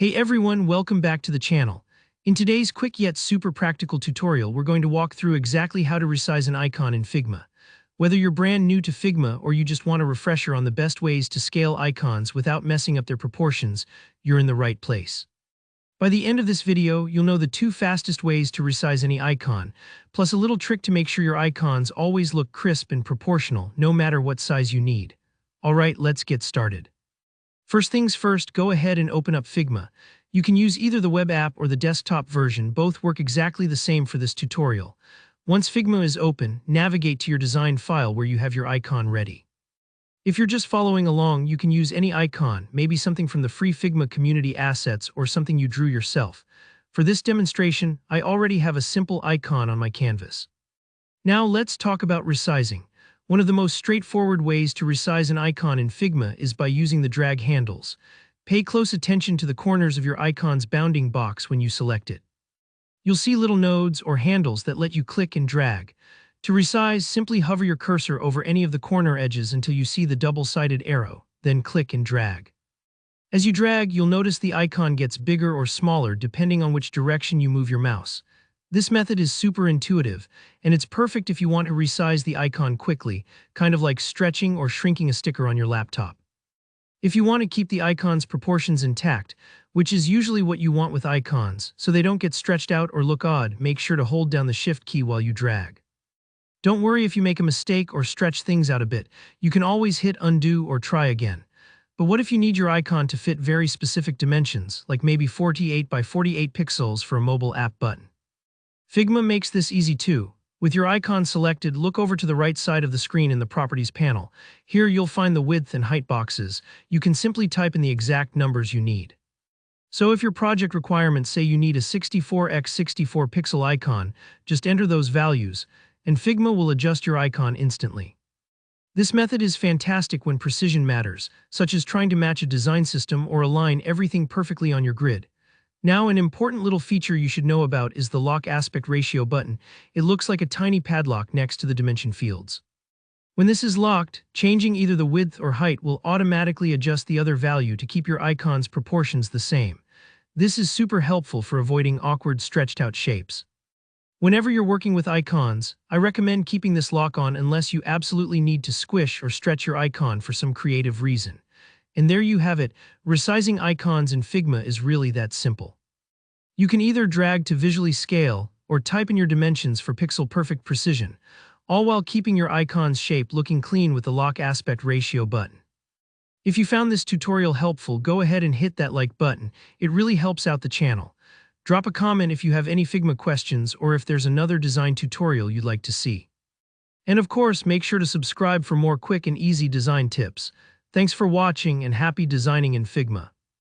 Hey everyone, welcome back to the channel. In today's quick yet super practical tutorial, we're going to walk through exactly how to resize an icon in Figma. Whether you're brand new to Figma or you just want a refresher on the best ways to scale icons without messing up their proportions, you're in the right place. By the end of this video, you'll know the two fastest ways to resize any icon, plus a little trick to make sure your icons always look crisp and proportional, no matter what size you need. Alright, let's get started. First things first, go ahead and open up Figma. You can use either the web app or the desktop version, both work exactly the same for this tutorial. Once Figma is open, navigate to your design file where you have your icon ready. If you're just following along, you can use any icon, maybe something from the free Figma community assets or something you drew yourself. For this demonstration, I already have a simple icon on my canvas. Now let's talk about resizing. One of the most straightforward ways to resize an icon in Figma is by using the drag handles. Pay close attention to the corners of your icon's bounding box when you select it. You'll see little nodes or handles that let you click and drag. To resize, simply hover your cursor over any of the corner edges until you see the double-sided arrow, then click and drag. As you drag, you'll notice the icon gets bigger or smaller depending on which direction you move your mouse. This method is super intuitive, and it's perfect if you want to resize the icon quickly, kind of like stretching or shrinking a sticker on your laptop. If you want to keep the icon's proportions intact, which is usually what you want with icons, so they don't get stretched out or look odd, make sure to hold down the Shift key while you drag. Don't worry if you make a mistake or stretch things out a bit. You can always hit undo or try again. But what if you need your icon to fit very specific dimensions, like maybe 48 by 48 pixels for a mobile app button? Figma makes this easy too. With your icon selected, look over to the right side of the screen in the Properties panel. Here you'll find the width and height boxes. You can simply type in the exact numbers you need. So if your project requirements say you need a 64x64 pixel icon, just enter those values, and Figma will adjust your icon instantly. This method is fantastic when precision matters, such as trying to match a design system or align everything perfectly on your grid. Now, an important little feature you should know about is the Lock Aspect Ratio button. It looks like a tiny padlock next to the dimension fields. When this is locked, changing either the width or height will automatically adjust the other value to keep your icon's proportions the same. This is super helpful for avoiding awkward stretched-out shapes. Whenever you're working with icons, I recommend keeping this lock on unless you absolutely need to squish or stretch your icon for some creative reason. And there you have it, resizing icons in Figma is really that simple. You can either drag to visually scale or type in your dimensions for pixel-perfect precision, all while keeping your icon's shape looking clean with the Lock Aspect Ratio button. If you found this tutorial helpful, go ahead and hit that like button. It really helps out the channel. Drop a comment if you have any Figma questions or if there's another design tutorial you'd like to see. And of course, make sure to subscribe for more quick and easy design tips. Thanks for watching and happy designing in Figma.